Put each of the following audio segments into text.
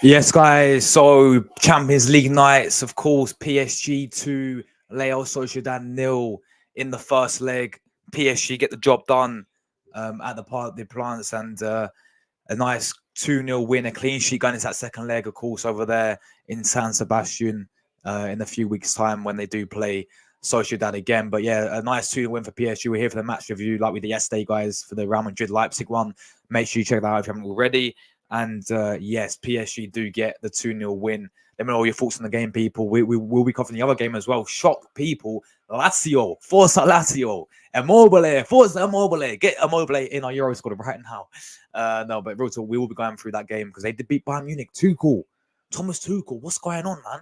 Yes, guys. So Champions League nights, of course. PSG 2, Real Sociedad 0 in the first leg. PSG get the job done at the Parc des Princes, and a nice 2-0 win, a clean sheet going into that second leg, of course, over there in San Sebastian in a few weeks' time when they do play Sociedad again. But yeah, a nice 2-0 win for PSG. We're here for the match review like we did yesterday, guys, for the Real Madrid Leipzig one. Make sure you check that out if you haven't already. And yes, PSG do get the 2-0 win. Let me know your thoughts on the game, people. We will be covering the other game as well. Shock people. Lazio, Forza Lazio, Immobile, Forza Immobile. Get Immobile in our Euro squad right now. No, but real talk, we will be going through that game because they did beat Bayern Munich. Tuchel, Thomas Tuchel. What's going on, man?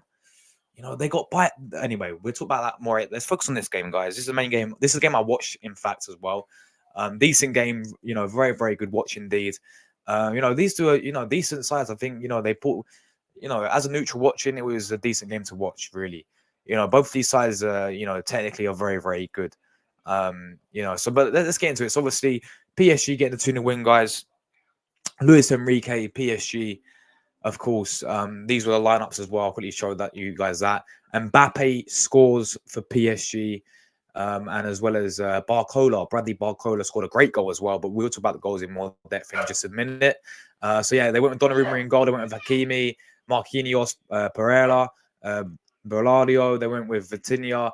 You know, they got by. Anyway, we'll talk about that more. Let's focus on this game, guys. This is the main game. This is a game I watched, in fact, as well. Decent game, you know, very, very good watch indeed. You know, these two are, you know, decent sides. I think, you know, they put, you know, as a neutral watching, it was a decent game to watch, really. You know, both these sides, you know, technically are very, very good. You know, so, but let's get into it. So, obviously, PSG getting the 2-0 win, guys. Luis Enrique, PSG, of course. These were the lineups as well. I'll quickly show that you guys that. Mbappe scores for PSG. And as well as Bradley Barcola scored a great goal as well. But we'll talk about the goals in more depth in just a minute. So yeah, they went with Donnarumma in goal. They went with Hakimi, Marquinhos, Pereira, Berladio. They went with Vitinha,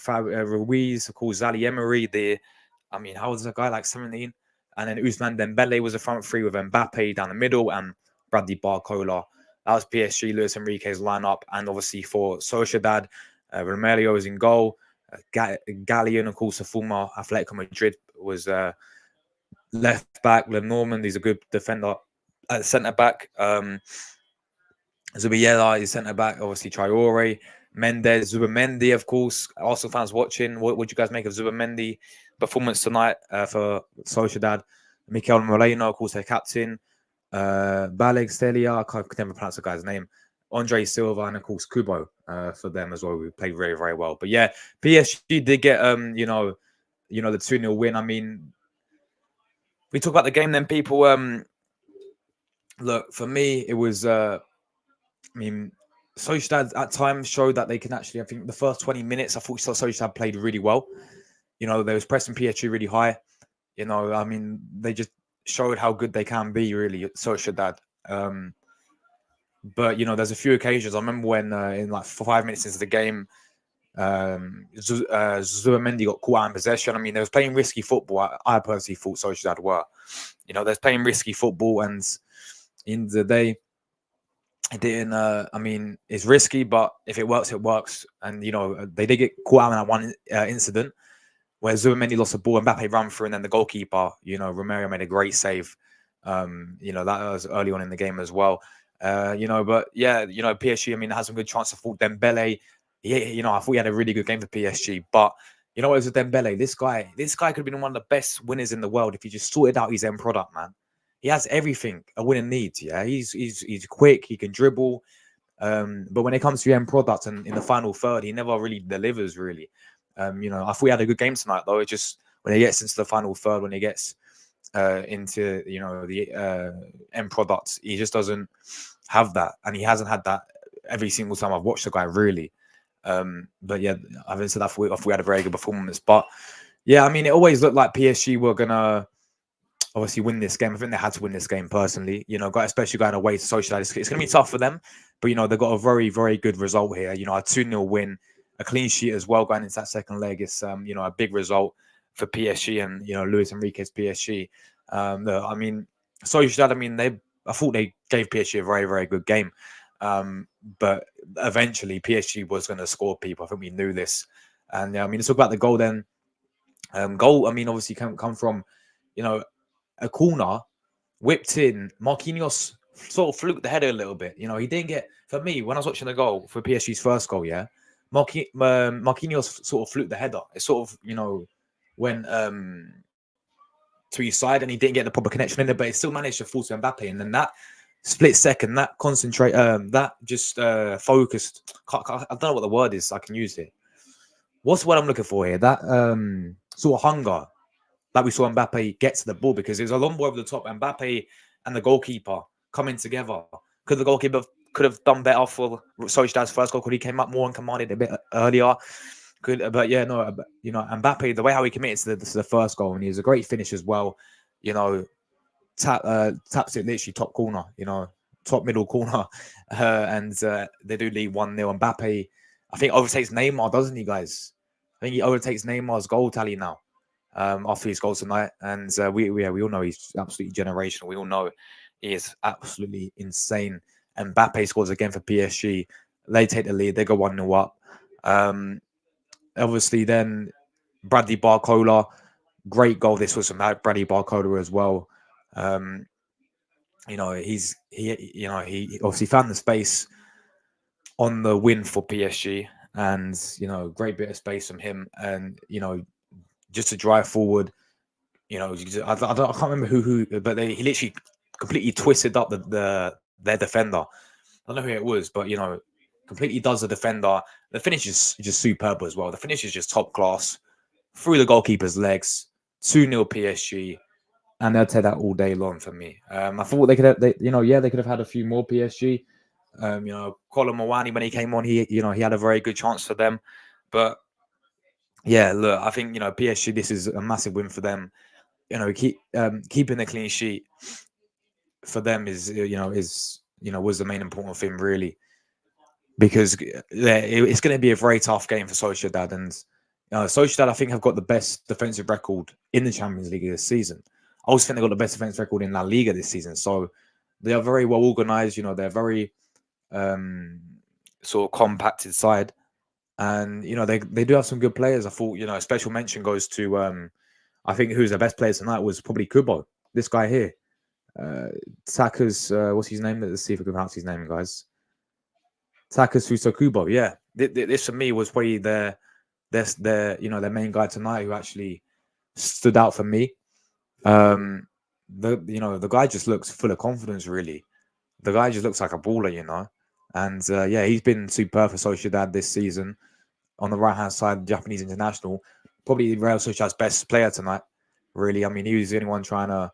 Ruiz, of course, Zali Emery. I mean, how old is a guy like 17? And then Ousmane Dembele was the front three with Mbappe down the middle and Bradley Barcola. That was PSG, Luis Enrique's lineup. And obviously for Sociedad, Romelio is in goal. Gallion, of course, a former Atletico Madrid, was left back. Lenormand, he's a good defender at centre back. Zubiela is centre back. Obviously, Traore, Mendes, Zubamendi, of course. Arsenal fans watching, what would you guys make of Zubamendi performance tonight for Sociedad? Mikel Moreno, of course, their captain. Baleg Stelia, I can't never pronounce the guy's name. Andre Silva, and of course Kubo for them as well. We played very, very well. But yeah, PSG did get you know the 2-0 win. I mean, we talk about the game then, people. Look, for me, it was I mean, Sociedad at times showed that they can actually, I think the first 20 minutes, I thought Sociedad played really well. You know, they was pressing PSG really high. You know, I mean, they just showed how good they can be, really, Sociedad. But you know, there's a few occasions. I remember when in like 5 minutes into the game, Zubamendi got caught out in possession. I mean, they was playing risky football. I personally thought Sociedad were. You know, they're playing risky football, and in the day, it didn't. I mean, it's risky, but if it works, it works. And you know, they did get caught out in that one incident where Zubamendi lost the ball, and Mbappe ran through, and then the goalkeeper, you know, Romero made a great save. You know, that was early on in the game as well. You know, but yeah, you know, PSG, I mean, has some good chance to fault Dembele. Yeah, you know, I thought he had a really good game for PSG, but you know what, it was with Dembele. This guy could have been one of the best winners in the world if he just sorted out his end product, man. He has everything a winner needs. Yeah, he's quick, he can dribble. But when it comes to end product and in the final third, he never really delivers, really. You know, I thought he had a good game tonight, though. It just when he gets into the final third, when he gets into, you know, the end product, he just doesn't have that, and he hasn't had that every single time I've watched the guy, really. But yeah, having said that, I thought we had a very good performance. But yeah, I mean, it always looked like PSG were gonna obviously win this game. I think they had to win this game personally. You know, especially going away to Sociedad, it's gonna be tough for them. But you know, they got a very, very good result here. You know, a 2-0 win, a clean sheet as well going into that second leg. It's you know, a big result for PSG and, you know, Luis Enrique's PSG. I mean, Sociedad, I mean, I thought they gave PSG a very, very good game. But eventually PSG was going to score, people. I think we knew this. And I mean, let's talk about the goal then. Goal, I mean, obviously can come from, you know, a corner, whipped in. Marquinhos sort of fluked the header a little bit. You know, he didn't get, for me, when I was watching the goal for PSG's first goal, yeah, Marquinhos sort of fluked the header. It sort of, you know, went to his side and he didn't get the proper connection in there, but he still managed to force Mbappe. And then that split second, that concentrate, that just focused. I don't know what the word is. I can use it. What's what I'm looking for here? That sort of hunger that we saw Mbappe get to the ball, because it was a long ball over the top. Mbappe and the goalkeeper coming together. Could the goalkeeper could have done better for Sociedad's first goal? Could he came up more and commanded a bit earlier? But yeah, no, you know, Mbappe, the way how he committed to the first goal, and he was a great finish as well. You know, taps it literally top corner, you know, top middle corner, and they do lead 1-0. Mbappe, I think, overtakes Neymar, doesn't he, guys? I think he overtakes Neymar's goal tally now, after his goal tonight, and we all know he's absolutely generational. We all know he is absolutely insane. And Mbappe scores again for PSG. They take the lead. They go 1-0 up. Obviously, then Bradley Barcola, great goal. This was from Bradley Barcola as well. You know, he obviously found the space on the win for PSG, and you know, great bit of space from him, and you know, just to drive forward. You know, I can't remember who, but he literally completely twisted up their defender. I don't know who it was, but you know, completely does the defender. The finish is just superb as well. The finish is just top class through the goalkeeper's legs. 2-0 PSG. And they'll take that all day long for me. I thought they could have, they could have had a few more PSG. You know, Colin Mawani, when he came on, he had a very good chance for them. But yeah, look, I think, you know, PSG, this is a massive win for them. You know, keeping a clean sheet for them was the main important thing, really, because it's going to be a very tough game for Sociedad, and Sociedad, I think, have got the best defensive record in the Champions League this season. I also think they've got the best defensive record in La Liga this season. So they are very well organized. You know, they're very sort of compacted side, and you know they do have some good players. I thought, you know, a special mention goes to I think who's the best player tonight was probably Kubo. This guy here, Taka's what's his name? Let's see if we can pronounce his name, guys. Takasusa Kubo. Yeah, this for me was probably their main guy tonight, who actually stood out for me. The guy just looks full of confidence, really. The guy just looks like a baller, you know. And yeah, he's been superb for Sociedad this season. On the right hand side, Japanese international, probably Real Sociedad's best player tonight. Really, I mean, he was the only one trying to.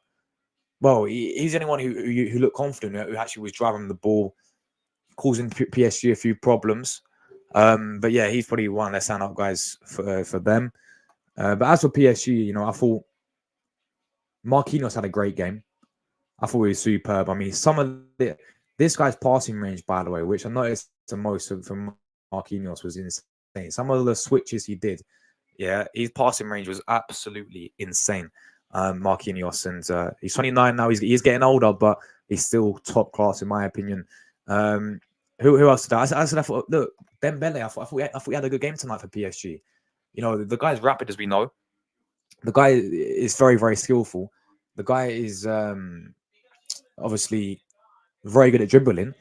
Well, he's the only one who looked confident, who actually was driving the ball, causing PSG a few problems. But yeah, he's probably one of their stand-up guys for them. But as for PSG, you know, I thought Marquinhos had a great game. I thought he was superb. I mean, this guy's passing range, by the way, which I noticed the most from Marquinhos, was insane. Some of the switches he did, yeah, his passing range was absolutely insane. Marquinhos, and he's 29 now. He's getting older, but he's still top class in my opinion. Who else did I said? I thought, look, Dembele. I thought he had a good game tonight for PSG. You know, the guy's rapid, as we know. The guy is very, very skillful. The guy is obviously very good at dribbling,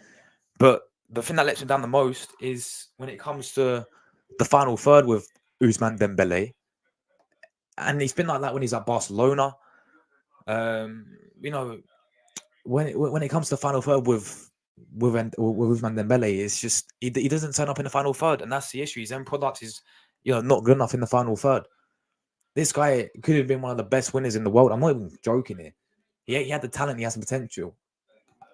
but the thing that lets him down the most is when it comes to the final third with Ousmane Dembele, and he's been like that when he's at Barcelona. You know, when it comes to the final third with Ousmane Dembele, it's just he doesn't turn up in the final third, and that's the issue. His end product is, you know, not good enough in the final third. This guy could have been one of the best winners in the world. I'm not even joking here. He had the talent, he has the potential.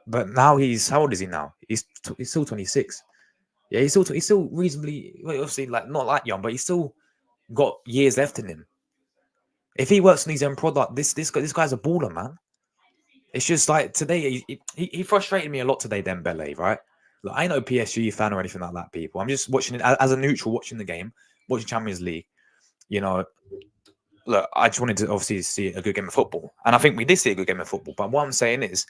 But now how old is he now? He's still 26. Yeah, he's still reasonably, well, obviously, like, not that young, but he's still got years left in him. If he works on his own product, this guy's a baller, man. It's just like today, he frustrated me a lot today, Dembele, right? Like, I ain't no PSG fan or anything like that, people. I'm just watching it as a neutral, watching the game, watching Champions League. You know, look, I just wanted to obviously see a good game of football, and I think we did see a good game of football. But what I'm saying is,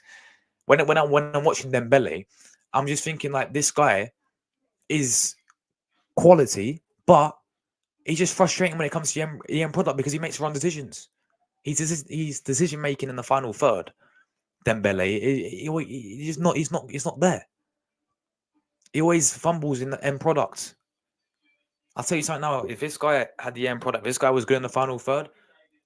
when I'm watching Dembele, I'm just thinking, like, this guy is quality, but he's just frustrating when it comes to the end product, because he makes wrong decisions. He's decision making in the final third. Dembele, he's not there. He always fumbles in the end product. I'll tell you something now. If this guy had the end product, if this guy was good in the final third,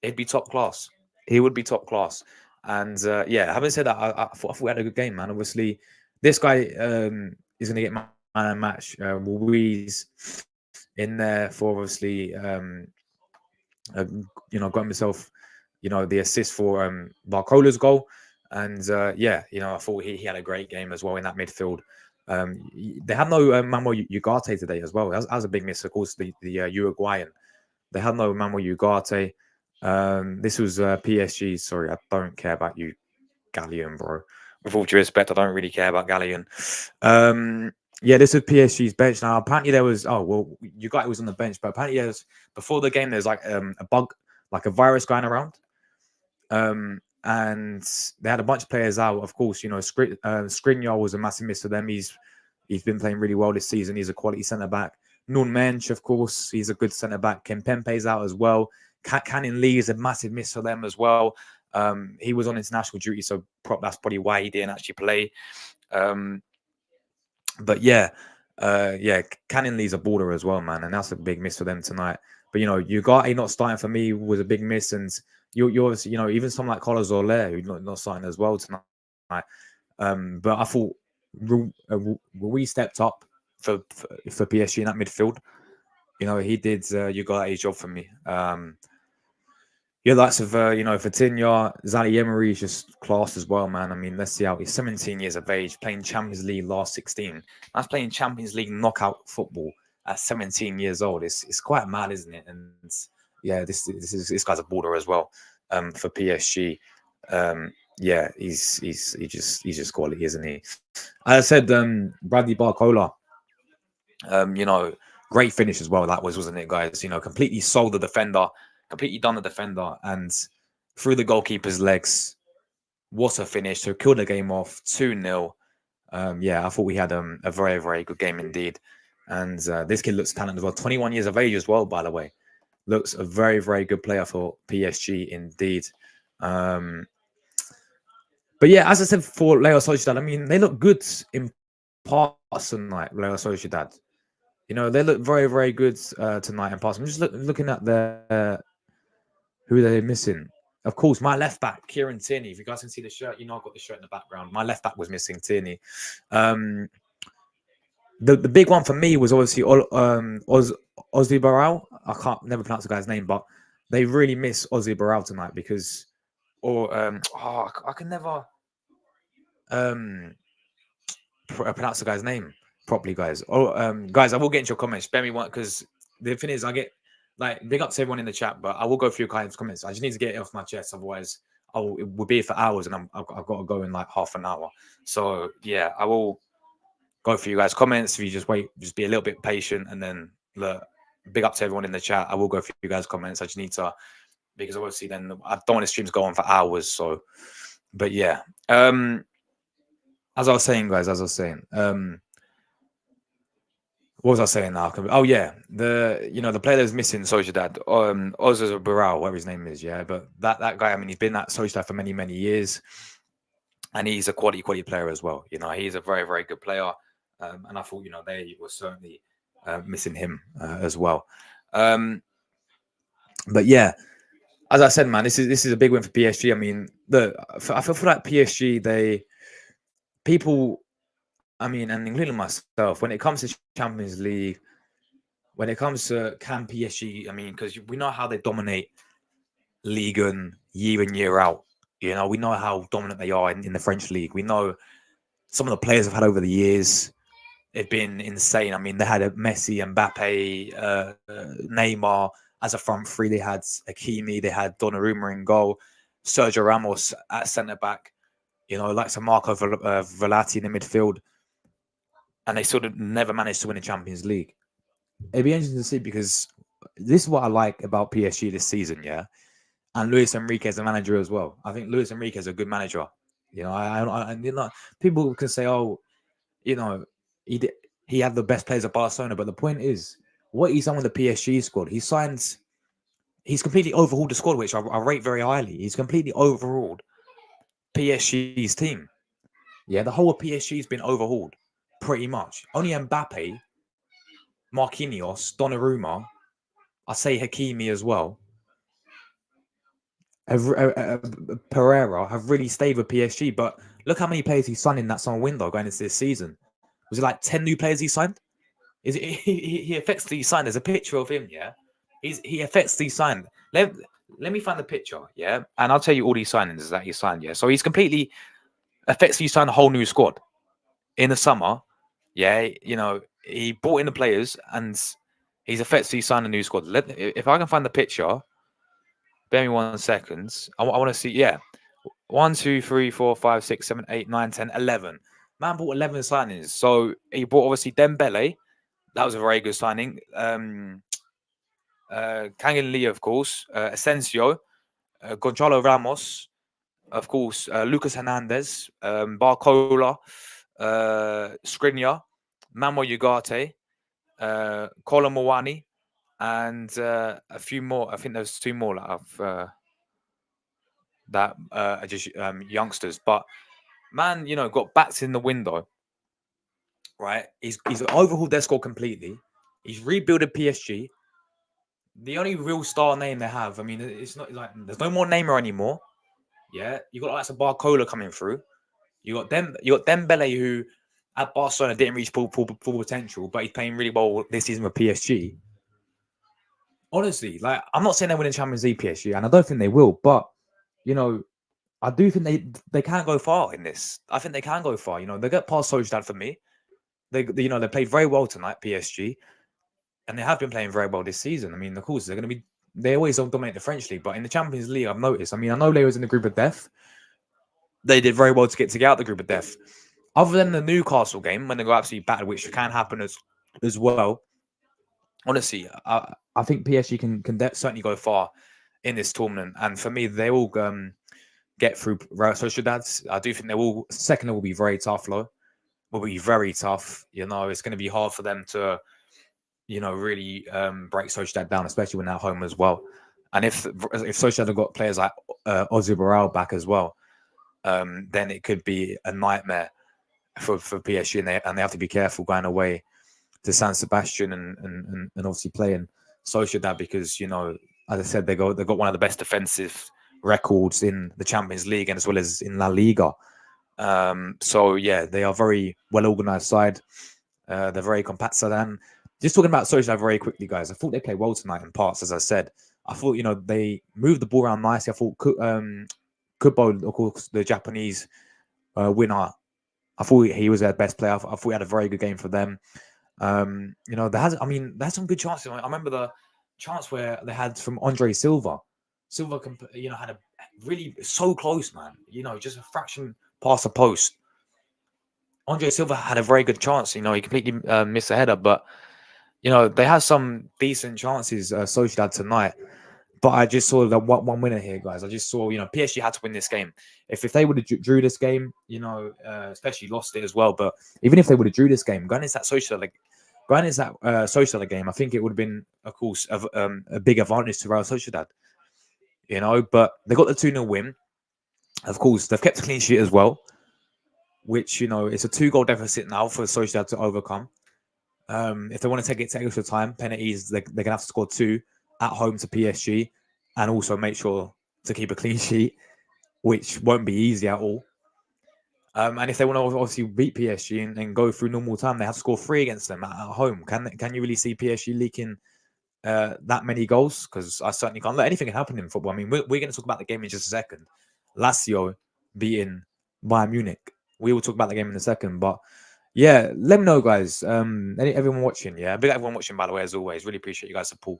he'd be top class. He would be top class. And yeah, having said that, I thought we had a good game, man. Obviously, this guy is going to get man of the match. Ruiz in there for, obviously, got himself, the assist for Barcola's goal. And yeah, I thought he had a great game as well in that midfield. They had no Manuel Ugarte today as well. That was a big miss, of course, the Uruguayan. They had no Manuel Ugarte. This was PSG. Sorry, I don't care about you, Galleon, bro. With all due respect, I don't really care about Galleon. Yeah, this is PSG's bench now. Apparently there was Ugarte was on the bench, but apparently there's before the game there's like a bug, like a virus going around. And they had a bunch of players out. Of course, Skriniar was a massive miss for them. He's been playing really well this season. He's a quality centre back. Nun Mensch, of course, he's a good centre back. Kempempe's out as well. Cannon Lee is a massive miss for them as well. He was on international duty, so that's probably why he didn't actually play. But yeah, Cannon Lee's a baller as well, man, and that's a big miss for them tonight. But Ugarte not starting for me was a big miss, and you're even someone like Carlos Soler who's not starting as well tonight. But I thought we stepped up for PSG in that midfield. He did Ugate's job for me. Lots of Vitinha, Zali Emery is just class as well, man. I mean, let's see how he's 17 years of age, playing Champions League last 16. That's playing Champions League knockout football at 17 years old. It's quite mad, isn't it? And yeah, this guy's a baller as well. For PSG, yeah, he's just quality, isn't he? As I said, Bradley Barcola, great finish as well. That wasn't it, guys? Completely sold the defender, completely done the defender, and through the goalkeeper's legs. What a finish! So killed the game off 2-0. Yeah, I thought we had a very, very good game indeed. And this kid looks talented as well. 21 years of age as well, by the way. Looks a very, very good player for PSG indeed. But yeah, as I said for Real Sociedad, I mean, they look good in parts tonight, Real Sociedad. They look very, very good tonight in parts. I'm just looking at who they're missing. Of course, my left back, Kieran Tierney. If you guys can see the shirt, I've got the shirt in the background. My left back was missing, Tierney. The big one for me was obviously Ozzy Barral. I can't never pronounce the guy's name, but they really miss Ozzy Barral tonight because, I can never pronounce the guy's name properly, guys. Guys, I will get into your comments. Spare me one because the thing is, I get big up to everyone in the chat, but I will go through your guys' comments. I just need to get it off my chest, otherwise it will be here for hours, and I've got to go in like half an hour. So yeah, I will go through you guys' comments. If you just be a little bit patient, and then look, big up to everyone in the chat. I will go through you guys' comments. I just need to, because obviously then I don't want the streams go on for hours. So, but yeah, as I was saying, guys, what was I saying now? Oh yeah, the player that's missing Sociedad, Ozzy Barral, whatever his name is, yeah. But that guy, I mean, he's been at Sociedad for many, many years, and he's a quality player as well. He's a very, very good player, and I thought they were certainly missing him as well. But yeah, as I said, man, this is a big win for PSG. I mean, I feel for that PSG, people. I mean, and including myself, when it comes to Champions League, when it comes to PSG, I mean, because we know how they dominate Ligue 1 year in, year out. We know how dominant they are in the French league. We know some of the players have had over the years. They've been insane. I mean, they had Messi, Mbappe, Neymar as a front three. They had Hakimi, they had Donnarumma in goal, Sergio Ramos at centre back. Like some Marco Verratti in the midfield. And they sort of never managed to win a Champions League. It'd be interesting to see because this is what I like about PSG this season, yeah. And Luis Enrique as a manager as well. I think Luis Enrique is a good manager. People can say, oh, he had the best players at Barcelona, but the point is, what he's done with the PSG squad, he's completely overhauled the squad, which I rate very highly. He's completely overhauled PSG's team. Yeah, the whole of PSG's been overhauled. Pretty much. Only Mbappe, Marquinhos, Donnarumma, I say Hakimi as well, Pereira have really stayed with PSG. But look how many players he signed in that summer window going into this season. Was it like 10 new players he signed? He effectively signed. There's a picture of him, yeah? He effectively signed. Let me find the picture, yeah, and I'll tell you all these signings that he signed, yeah. So he's completely effectively signed a whole new squad in the summer, yeah. He brought in the players and he's effectively signed a new squad. If I can find the picture, bear me 1 second. I want to see, yeah, 1, 2, 3, 4, 5, 6, 7, 8, 9, 10, 11. Man bought 11 signings. So he bought obviously Dembele. That was a very good signing. Kangin Lee, of course. Asensio. Gonzalo Ramos. Of course. Lucas Hernandez. Barcola. Skriniar. Mamo Ugarte. Kolo Muani. And a few more. I think there's two more that are just youngsters. But man, got bats in the window, right? He's overhauled their squad completely. He's rebuilt PSG. The only real star name they have, I mean, it's not like there's no more Neymar anymore. Yeah, you got lots of Barcola coming through. You got Dembele, who at Barcelona didn't reach full potential, but he's playing really well this season with PSG. Honestly, like I'm not saying they win the Champions League PSG, and I don't think they will, but you know, I do think they can go far in this. I think they can go far. They get past Sociedad for me. They played very well tonight, PSG, and they have been playing very well this season. I mean, of course, they always dominate the French league, but in the Champions League, I've noticed. I mean, I know they was in the group of death. They did very well to get out the group of death. Other than the Newcastle game when they got absolutely battered, which can happen as well. Honestly, I think PSG can certainly go far in this tournament, and for me, they will get through Real Sociedad. I do think they will. Second, it will be very tough, though. Will be very tough. It's going to be hard for them to, really break Sociedad down, especially when they're at home as well. And if Sociedad have got players like Ozzy Barral back as well, then it could be a nightmare for PSG, and they have to be careful going away to San Sebastian and obviously playing Sociedad because as I said, they got one of the best defensive records in the Champions League and as well as in La Liga. So yeah, they are very well organized side. They're very compact. So then, just talking about Sociedad very quickly, guys. I thought they played well tonight in parts. As I said, I thought they moved the ball around nicely. I thought Kubo, of course, the Japanese winner. I thought he was their best player. I thought he had a very good game for them. There's some good chances. I remember the chance where they had from Andre Silva. Silva, had a really so close, man. Just a fraction past the post. Andre Silva had a very good chance. He completely missed a header, but they had some decent chances. Sociedad tonight, but I just saw that one winner here, guys. I just saw PSG had to win this game. If they would have drew this game, especially lost it as well. But even if they would have drew this game, going into that Sociedad game, I think it would have been, of course, a big advantage to Real Sociedad. But they got the 2-0 win. Of course, they've kept a clean sheet as well, which it's a 2-goal deficit now for Sociedad to overcome. If they want to take it to extra time, penalties, they're gonna have to score 2 at home to PSG, and also make sure to keep a clean sheet, which won't be easy at all. And if they want to obviously beat PSG and go through normal time, they have to score 3 against them at home. Can you really see PSG leaking that many goals? Because I certainly can't. Anything can happen in football. I mean, we're going to talk about the game in just a second. Lazio beating Bayern Munich. We will talk about the game in a second, but yeah, let me know, guys. Everyone watching, yeah, big everyone watching, by the way, as always. Really appreciate you guys' support.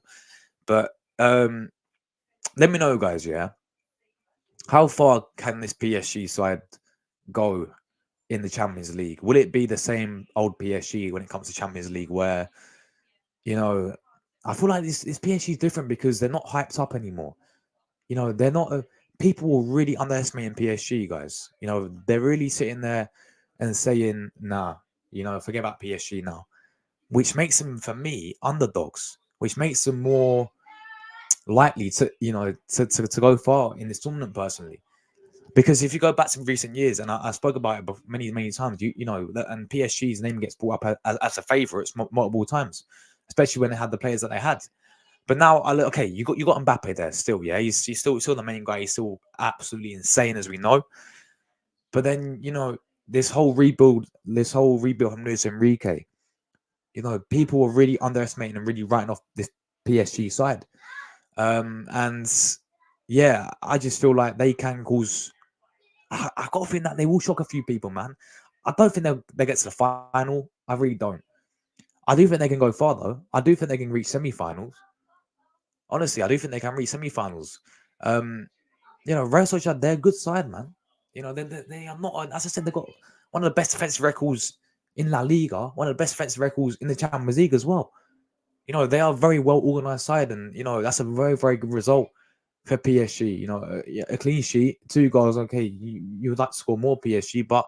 But let me know, guys. Yeah, how far can this PSG side go in the Champions League? Will it be the same old PSG when it comes to Champions League, where I feel like this PSG is different because they're not hyped up anymore. They're not. People will really underestimating PSG, guys. They're really sitting there and saying, "Nah, forget about PSG now," which makes them, for me, underdogs. Which makes them more likely to go far in this tournament, personally. Because if you go back to recent years, and I spoke about it many times, and PSG's name gets brought up as a favourites multiple times, especially when they had the players that they had. But now, okay, you got Mbappe there still, yeah, he's still the main guy. He's still absolutely insane, as we know. But then this whole rebuild from Luis Enrique, people were really underestimating and really writing off this PSG side, and yeah, I just feel like they can cause. I got to think that they will shock a few people, man. I don't think they get to the final. I really don't. I do think they can go far though. I do think they can reach semi-finals. Honestly, I do think they can reach semi-finals. Um, Real Sociedad, they're a good side, man. They are not. As I said, they've got one of the best defensive records in La Liga, one of the best defensive records in the Champions League as well. They are a very well organized side, and that's a very, very good result for PSG. Yeah, a clean sheet, 2 goals. Okay, you would like to score more PSG, but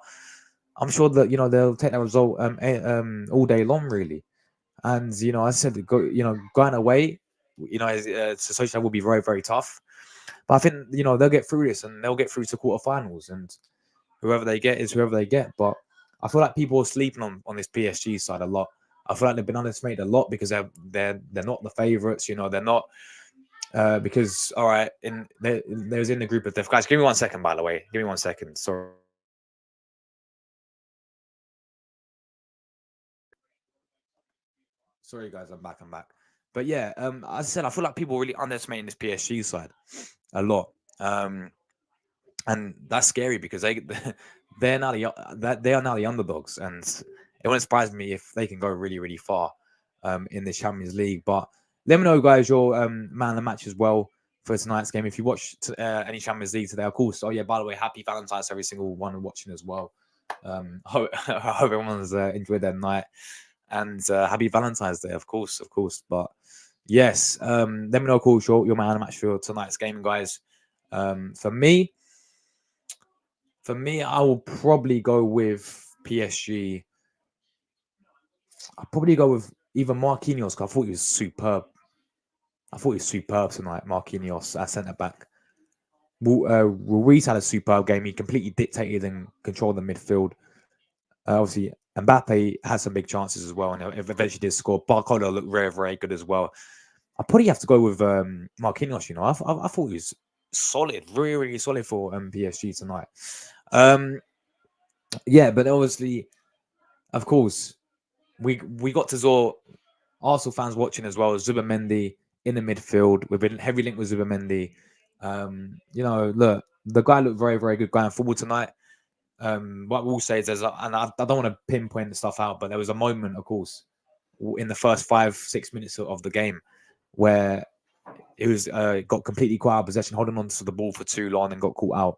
I'm sure that they'll take that result all day long, really. And as I said, going away, Sociedad will be very, very tough. But I think they'll get through this and they'll get through to quarterfinals, and whoever they get is whoever they get. But I feel like people are sleeping on this PSG side a lot. I feel like they've been underestimated a lot because they're not the favourites. They're not because all right, there's in the group of death guys. Give me 1 second, by the way. Give me 1 second. Sorry, guys. I'm back. But yeah, as I said, I feel like people are really underestimating this PSG side a lot. And that's scary because they're now they are now the underdogs, and it wouldn't surprise me if they can go really, really far in the Champions League. But let me know, guys, your man of the match as well for tonight's game. If you watched any Champions League today, of course. Oh yeah, by the way, happy Valentine's to every single one watching as well. I hope everyone's enjoyed their night, and happy Valentine's Day, of course, of course. But yes, let me know, of course, your man of the match for tonight's game, guys. For me. I will probably go with PSG. I'll probably go with either Marquinhos, because I thought he was superb. Tonight, Marquinhos at centre back. Ruiz had a superb game. He completely dictated and controlled the midfield. Obviously, Mbappe had some big chances as well, and eventually did score. Barcola looked very, very good as well. I probably have to go with Marquinhos. I thought he was solid, really, really solid for PSG tonight. Yeah, but obviously, of course, we got to Zor Arsenal fans watching as well as Zubamendi in the midfield. We've been heavy linked with Zubamendi. Look, the guy looked very, very good going forward tonight. What we'll say is and I don't want to pinpoint the stuff out, but there was a moment, of course, in the first 5-6 minutes of the game where it was got completely quiet out of possession, holding on to the ball for too long and got caught out.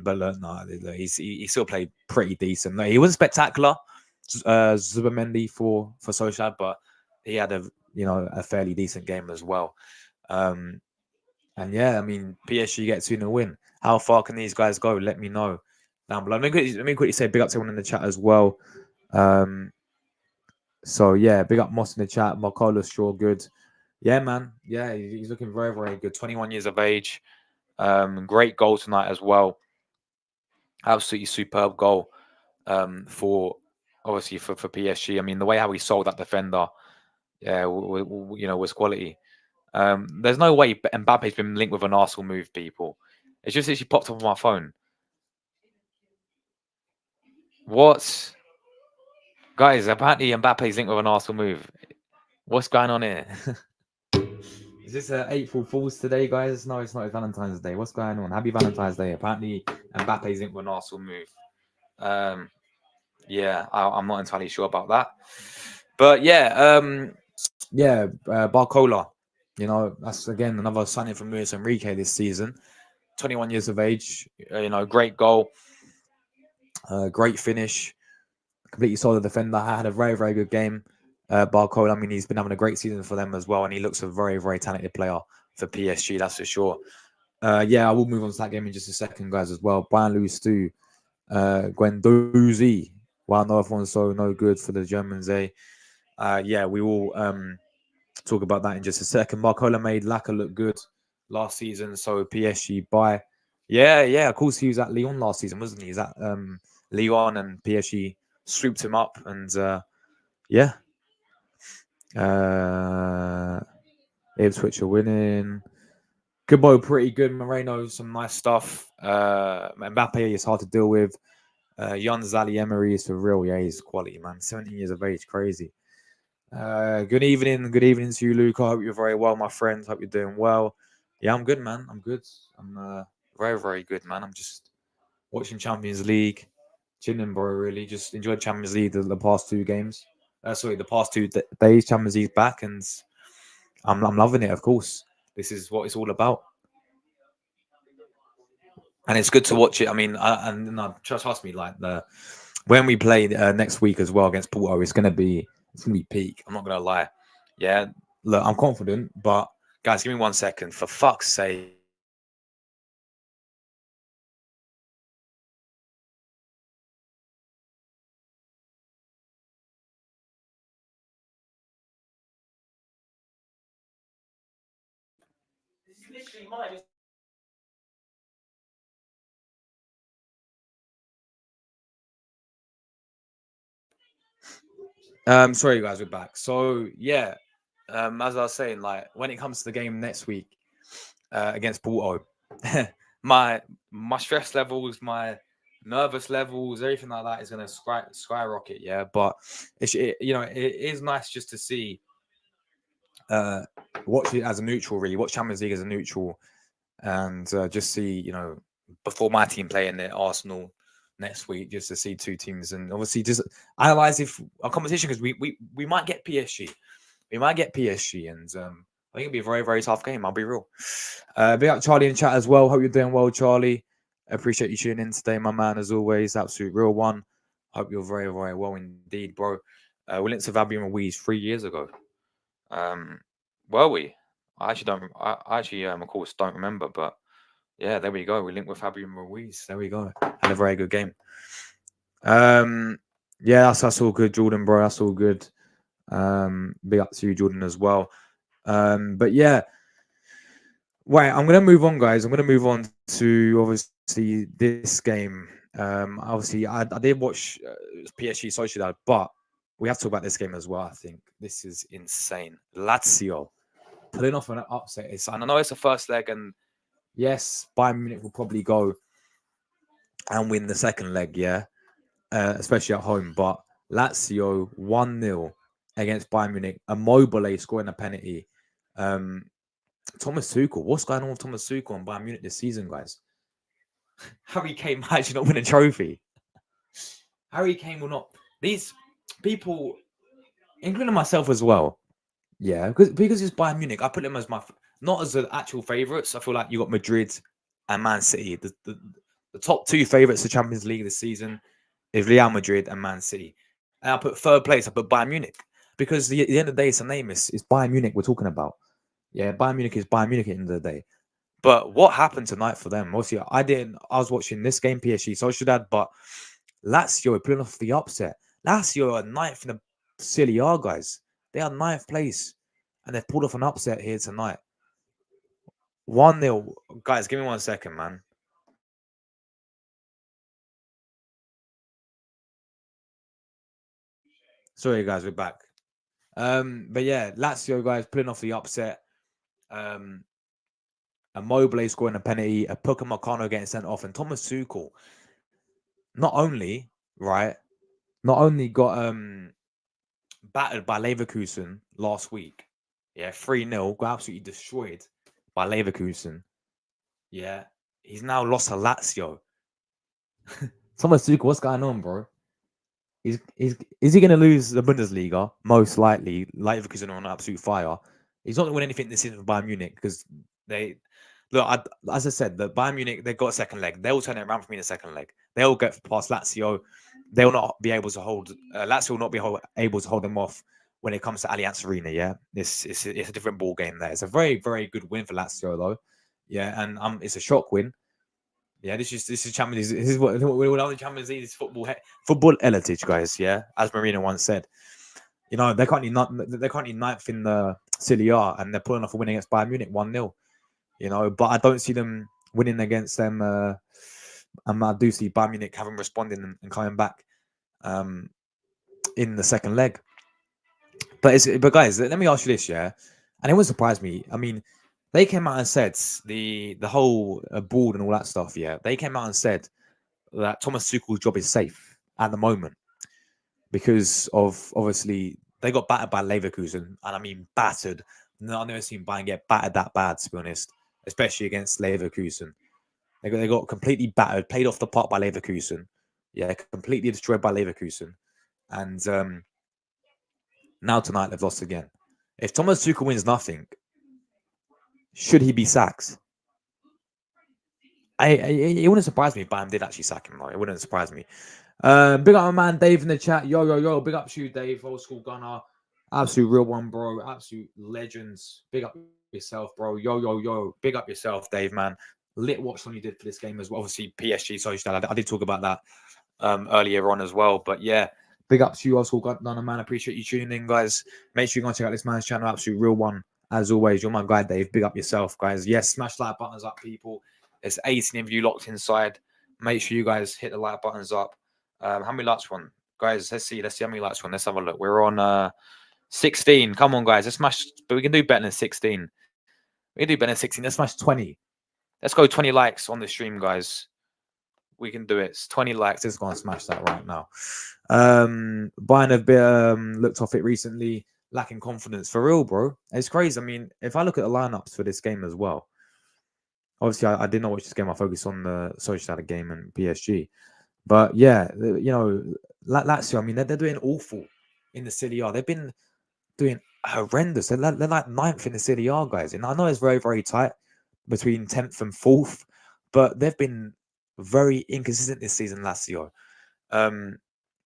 But look, no, he still played pretty decent. No, he wasn't spectacular, Zubamendi for Sociedad, but he had a fairly decent game as well. And yeah, I mean, PSG gets in a win. How far can these guys go? Let me know down below. Let me quickly say big up to everyone in the chat as well. So yeah, big up Moss in the chat. Marcolo's sure good. Yeah, man. Yeah, he's looking very, very good. 21 years of age. Great goal tonight as well. Absolutely superb goal for obviously for PSG. I mean, the way how he sold that defender, yeah, was quality. There's no way Mbappe's been linked with an Arsenal move, people. It's just literally popped up on my phone. What? Guys, apparently Mbappe's linked with an Arsenal move. What's going on here? Is this April Fool's today, guys? No, it's not. It's Valentine's Day. What's going on? Happy Valentine's Day. Apparently Mbappe's linked with an Arsenal move. Yeah, I'm not entirely sure about that. But yeah, Barcola. That's again another signing from Luis Enrique this season. 21 years of age. Great goal. Great finish. Completely solid defender. Had a very, very good game. Barcola, I mean, he's been having a great season for them as well, and he looks a very, very talented player for PSG, that's for sure. Yeah, I will move on to that game in just a second, guys, as well. Bayern lose to Guendouzi. Wow, no, everyone's so no good for the Germans, eh? Yeah, we will talk about that in just a second. Barcola made Laka look good last season, so PSG buy. Yeah, of course he was at Lyon last season, wasn't he? He's at Lyon, and PSG swooped him up, and yeah. Ipswich are winning. Kubo, pretty good. Moreno, some nice stuff. Mbappe is hard to deal with. Jan Zali Emery is for real. Yeah, he's quality, man. 17 years of age, crazy. Good evening to you, Luke. I hope you're very well, my friend. Hope you're doing well. Yeah, I'm good, man. I'm good. I'm very, very good, man. I'm just watching Champions League, chilling, bro. Really, just enjoyed Champions League the past two games. Sorry, the past days. Champions League back, and I'm loving it. Of course, this is what it's all about, and it's good to watch it. I mean, and no, trust me, like the when we play next week as well against Porto, it's gonna be peak. I'm not gonna lie. Yeah, look, I'm confident, but guys, give me 1 second. For fuck's sake. Sorry guys, we're back. So yeah, as I was saying, like when it comes to the game next week against Porto, my my stress levels, my nervous levels, everything like that is gonna skyrocket. Yeah, but it is nice just to see uh watch it as a neutral, really. Watch Champions League as a neutral, and just see before my team playing their Arsenal next week, just to see two teams and obviously just analyze if our competition, because we might get PSG. We might get PSG, and I think it'll be a very, very tough game. I'll be real. Big up Charlie in chat as well. Hope you're doing well, Charlie. Appreciate you tuning in today, my man, as always. Absolute real one. Hope you're very, very well indeed, bro. We linked to Fabian Ruiz 3 years ago. Um, were we? I actually don't. I actually, of course, don't remember. But yeah, there we go. We linked with Fabian Ruiz. There we go. Had a very good game. Um, yeah, that's all good, Jordan, bro. That's all good. Big up to you, Jordan, as well. But yeah, right. I'm gonna move on, guys. I'm gonna move on to obviously this game. Obviously, I did watch PSG Sociedad, but we have to talk about this game as well. I think this is insane. Lazio pulling off an upset. And I know it's the first leg, and yes, Bayern Munich will probably go and win the second leg. Yeah, especially at home. But Lazio 1-0 against Bayern Munich. Immobile scoring a penalty. Thomas Tuchel. What's going on with Thomas Tuchel and Bayern Munich this season, guys? Harry Kane might actually not win a trophy. Harry Kane will not. These people, including myself as well. Yeah, because it's Bayern Munich. I put them as not as the actual favourites. I feel like you got Madrid and Man City. The top two favourites of Champions League this season is Real Madrid and Man City. And I put third place. I put Bayern Munich because at the end of the day, it's a name. It's Bayern Munich we're talking about. Yeah, Bayern Munich is Bayern Munich at the end of the day. But what happened tonight for them? Obviously, I was watching this game, PSG Sociedad, but Lazio are pulling off the upset. Lazio are ninth in the Serie A, guys. They are ninth place, and they've pulled off an upset here tonight. 1-0. Guys, give me 1 second, man. Sorry, guys, we're back. But yeah, Lazio, guys, pulling off the upset. Immobile scoring a penalty, a Upamecano getting sent off, and Thomas Tuchel not only got battered by Leverkusen last week. Yeah, 3-0, got absolutely destroyed by Leverkusen. Yeah, he's now lost to Lazio. Thomas Tuchel, what's going on, bro? Is he going to lose the Bundesliga? Most likely. Leverkusen are on absolute fire. He's not going to win anything this season for Bayern Munich because they look. As I said, the Bayern Munich, they've got a second leg. They'll turn it around for me in the second leg. They'll get past Lazio. They'll not be able to hold. Lazio will not be able to hold them off when it comes to Allianz Arena. Yeah, it's a different ball game there. It's a very, very good win for Lazio though. Yeah, and it's a shock win. Yeah, this is Champions League. This is what we all know. The Champions League is football heritage, guys. Yeah, as Marina once said. They're currently ninth in the Serie A, and they're pulling off a win against Bayern Munich 1-0. But I don't see them winning against them. And I do see Bayern Munich having responded and coming back in the second leg. But guys, let me ask you this, yeah, and it wouldn't surprise me. I mean, they came out and said the whole board and all that stuff. Yeah, they came out and said that Thomas Tuchel's job is safe at the moment because of obviously they got battered by Leverkusen, and I mean battered. No, I've never seen Bayern get battered that bad, to be honest. especially against Leverkusen. They got completely battered, played off the park by Leverkusen. Yeah, completely destroyed by Leverkusen. And now tonight they've lost again. If Thomas Tuchel wins nothing, should he be sacked? It wouldn't surprise me if Bayern did actually sack him. Right? It wouldn't surprise me. Big up my man Dave in the chat. Yo. Big up to you, Dave. Old school gunner. Absolute real one, bro. Absolute legends. Big up yourself, bro. Yo. Big up yourself, Dave, man. Lit watch when you did for this game as well. Obviously, PSG, Sociedad. I did talk about that earlier on as well. But yeah, big up to you, old school gunner, man. Appreciate you tuning in, guys. Make sure you go and check out this man's channel. Absolute real one. As always, you're my guy, Dave. Big up yourself, guys. Yes, smash like buttons up, people. There's 18 of you locked inside. Make sure you guys hit the like buttons up. How many likes one? Guys, let's see how many likes one. Let's have a look. We're on 16. Come on, guys. Let's smash, but we can do better than 16. We can do better than 16. Let's smash 20. Let's go 20 likes on the stream, guys. We can do it. It's 20 likes. Let's go and smash that right now. Bayern have been looked off it recently, lacking confidence. For real, bro. It's crazy. I mean, if I look at the lineups for this game as well, obviously I did not watch this game. I focused on the Sociedad game and PSG. But yeah, you know, Lazio, I mean, they're doing awful in the Serie A. They've been doing horrendous. They're like 9th in the Serie A, guys. And I know it's very, very tight between 10th and 4th, but they've been very inconsistent this season, Lazio.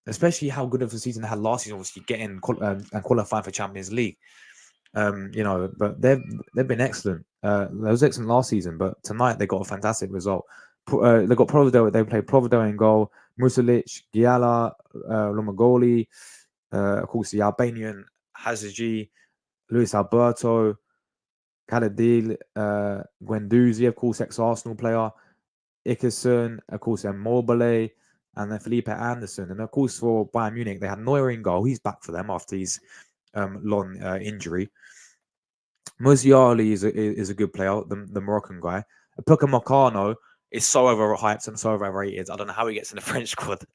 Especially how good of a season they had last season, obviously getting and qualifying for Champions League. You know, but they've been excellent. They was excellent last season, but tonight they got a fantastic result. They got Providel. They played Providel in goal. Musolic, Giala, Lomagoli, of course the Albanian Hazagi, Luis Alberto, Kaladil, Guendouzi, of course ex-Arsenal player, Ickerson, of course Mobile, and then Felipe Anderson. And of course for Bayern Munich, they had Neuer in goal. He's back for them after his long injury. Musiali is a good player, the Moroccan guy. Upamecano is so overhyped and so overrated. I don't know how he gets in the French squad.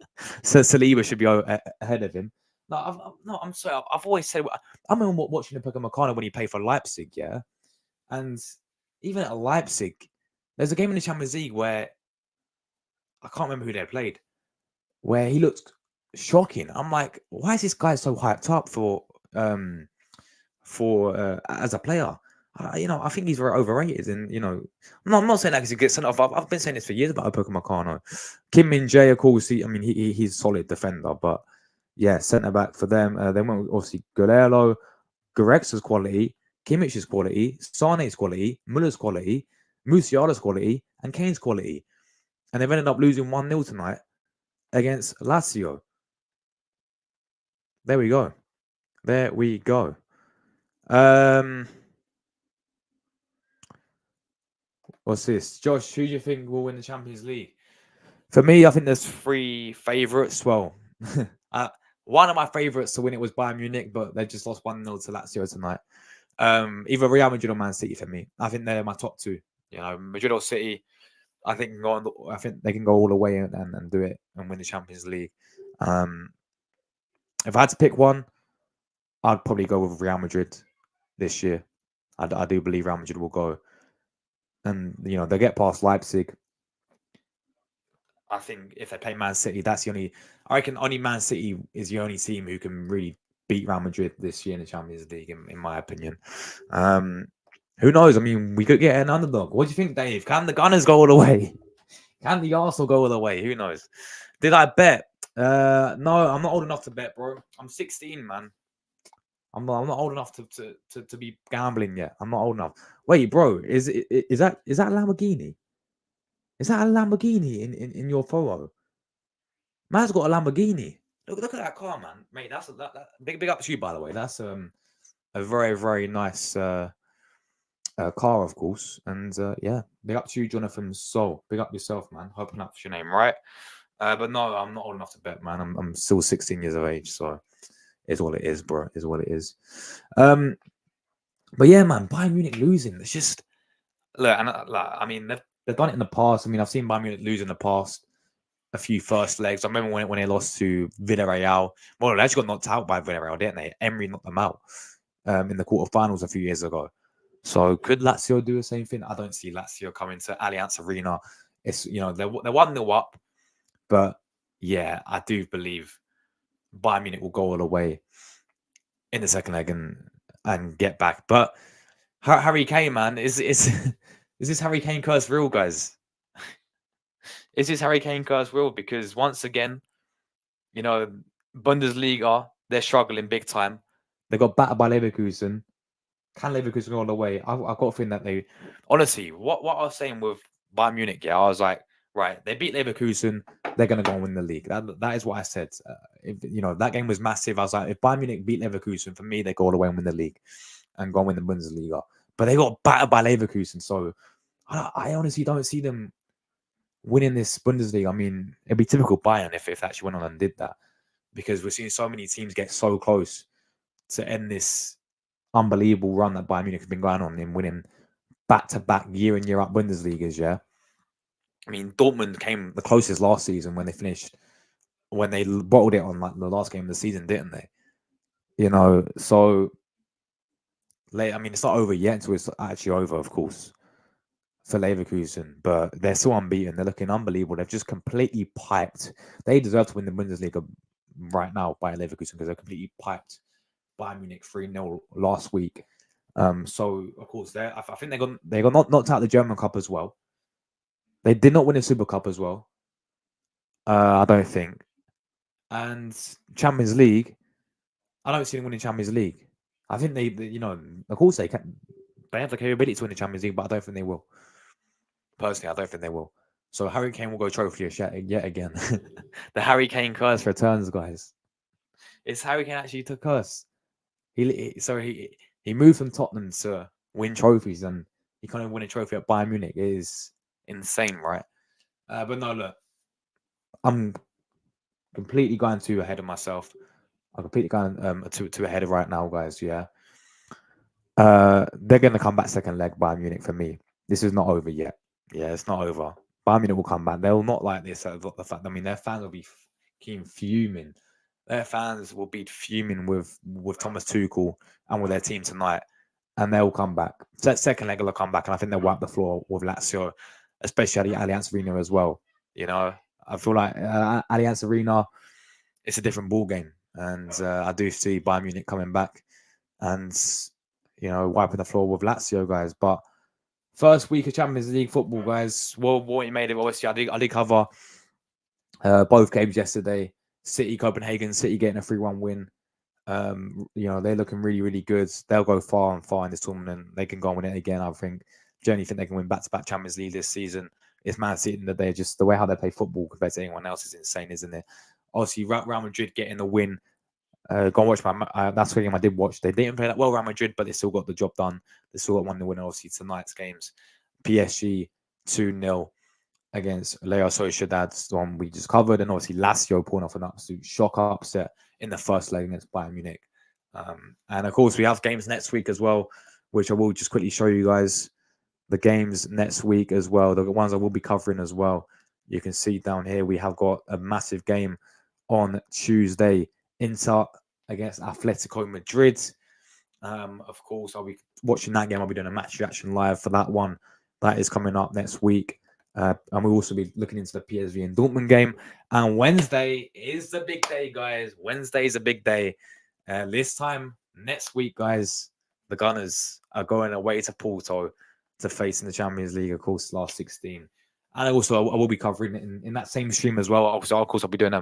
So Saliba should be ahead of him. No, I'm sorry. I've always said I remember watching Upamecano when he played for Leipzig, yeah. And even at Leipzig, there's a game in the Champions League where I can't remember who they played, where he looked shocking. I'm like, why is this guy so hyped up for as a player? You know, I think he's very overrated, and you know, I'm not saying that because he gets sent off. I've been saying this for years about Upamecano. Kim Min Jae, of course, he's a solid defender, but yeah, centre back for them. Then went with obviously Guerrero, Goretzka's quality, Kimmich's quality, Sane's quality, Muller's quality, Musiala's quality, and Kane's quality, and they've ended up losing 1-0 tonight against Lazio. There we go. What's this? Josh, who do you think will win the Champions League? For me, I think there's 3 favourites. Well, one of my favourites to win it was Bayern Munich, but they just lost 1-0 to Lazio tonight. Either Real Madrid or Man City for me. I think they're my top 2. You know, Madrid or City, I think they can go all the way and do it and win the Champions League. If I had to pick one, I'd probably go with Real Madrid this year. I do believe Real Madrid will go. And, you know, they'll get past Leipzig. I think if they play Man City, that's the only... I reckon only Man City is the only team who can really beat Real Madrid this year in the Champions League, in my opinion. Who knows? I mean, we could get an underdog. What do you think, Dave? Can the Gunners go all the way? Can the Arsenal go all the way? Who knows? Did I bet? No, I'm not old enough to bet, bro. I'm 16, man. I'm not old enough to be gambling yet. I'm not old enough. Wait, bro, is that a Lamborghini? Is that a Lamborghini in your photo? Man's got a Lamborghini. Look at that car, man. Mate, that's that big up to you, by the way. That's a very, very nice car, of course. And yeah, big up to you, Jonathan Soul. Big up yourself, man. Hoping that's your name, right? But no, I'm not old enough to bet, man. I'm still 16 years of age, so is what it is, bro. Is what it is. But yeah, man, Bayern Munich losing. It's just look, and I mean, they've done it in the past. I mean, I've seen Bayern Munich lose in the past. A few first legs. I remember when they lost to Villarreal. Well, they actually got knocked out by Villarreal, didn't they? Emery knocked them out in the quarterfinals a few years ago. So could Lazio do the same thing? I don't see Lazio coming to Allianz Arena. It's, you know, they're 1-0 up, but yeah, I do believe Bayern Munich will go all the way in the second leg and get back. But Harry Kane, man, is is this Harry Kane curse real, guys? Is this Harry Kane curse real? Because once again, you know, Bundesliga, they're struggling big time. They got battered by Leverkusen. Can Leverkusen go all the way? I've got a feeling that they, honestly, what I was saying with Bayern Munich, yeah, I was like, right, they beat Leverkusen, they're going to go and win the league. That is what I said. If, you know, that game was massive. I was like, if Bayern Munich beat Leverkusen, for me, they go all the way and win the league and go and win the Bundesliga. But they got battered by Leverkusen, so I honestly don't see them winning this Bundesliga. I mean, it'd be typical Bayern if they actually went on and did that, because we're seeing so many teams get so close to end this unbelievable run that Bayern Munich has been going on in winning back-to-back year in year out Bundesligas. Yeah, I mean, Dortmund came the closest last season when they bottled it on like the last game of the season, didn't they? You know, so I mean, it's not over yet until it's actually over, of course, for Leverkusen, but they're still unbeaten. They're looking unbelievable. They've just completely piped. They deserve to win the Bundesliga right now by Leverkusen because they're completely piped Bayern Munich 3-0 last week. So of course, I think they got knocked out the German Cup as well. They did not win a Super Cup as well. I don't think. And Champions League, I don't see them winning Champions League. I think they you know, of course they can. They have the capability to win the Champions League, but I don't think they will. Personally, I don't think they will. So Harry Kane will go trophy yet again. The Harry Kane curse returns, guys. It's Harry Kane actually to curse. He moved from Tottenham to win trophies, and he can't even win a trophy at Bayern Munich. It is insane, right? But no, look, I'm completely going too ahead of myself. I'm completely going too ahead of right now, guys. Yeah, they're going to come back second leg Bayern Munich for me. This is not over yet. Yeah, it's not over. Bayern Munich will come back. They'll not like this. The fact, I mean, their fans will be fuming. Their fans will be fuming with Thomas Tuchel and with their team tonight, and they'll come back. So that second leg will come back, and I think they'll wipe the floor with Lazio, especially at the Allianz Arena as well. You know, I feel like Allianz Arena, it's a different ball game, and I do see Bayern Munich coming back and, you know, wiping the floor with Lazio, guys. But first week of Champions League football, guys. Well, what you made it, obviously, I did cover both games yesterday. City, Copenhagen, City getting a 3-1 win. You know, they're looking really, really good. They'll go far and far in this tournament. They can go and win it again, I think. Generally think they can win back-to-back Champions League this season. It's Man City in the day, just the way how they play football compared to anyone else is insane, isn't it? Obviously, Real Madrid getting the win. Go and watch that's the game I did watch. They didn't play that well, Real Madrid, but they still got the job done. They still got 1-0 win, obviously, tonight's games. PSG 2-0 against Real Sociedad, the one we just covered, and obviously Lazio pulling off an absolute shock upset in the first leg against Bayern Munich. And of course, we have games next week as well, which I will just quickly show you guys the games next week as well. The ones I will be covering as well. You can see down here, we have got a massive game on Tuesday. Inter against Atletico Madrid. Of course, I'll be watching that game. I'll be doing a match reaction live for that one. That is coming up next week. And we'll also be looking into the PSV and Dortmund game. And Wednesday is the big day, guys. Wednesday is a big day. This time next week, guys, the Gunners are going away to Porto to face in the Champions League, of course, last 16. And also, I will be covering it in that same stream as well. Also, of course, I'll be doing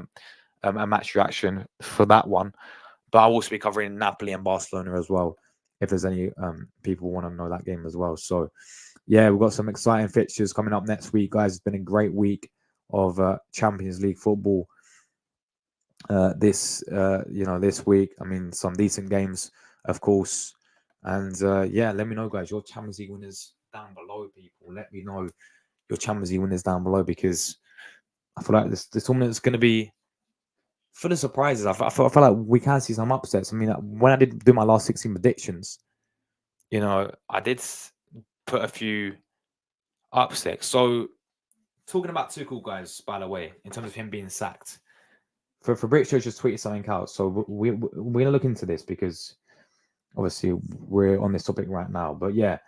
a match reaction for that one. But I'll also be covering Napoli and Barcelona as well, if there's any people want to know that game as well. So, yeah, we've got some exciting fixtures coming up next week, guys. It's been a great week of Champions League football this week. I mean, some decent games, of course. And yeah, let me know, guys, your Champions League winners down below, people. Let me know your Champions League winners down below, because I feel like this tournament is going to be full of surprises. I feel like we can see some upsets. I mean, when I did do my last 16 predictions, you know, I did put a few upsets. So, talking about Tuchel, guys, by the way, in terms of him being sacked, Fabrizio just tweeted something out. So we're going to look into this because obviously we're on this topic right now. But yeah,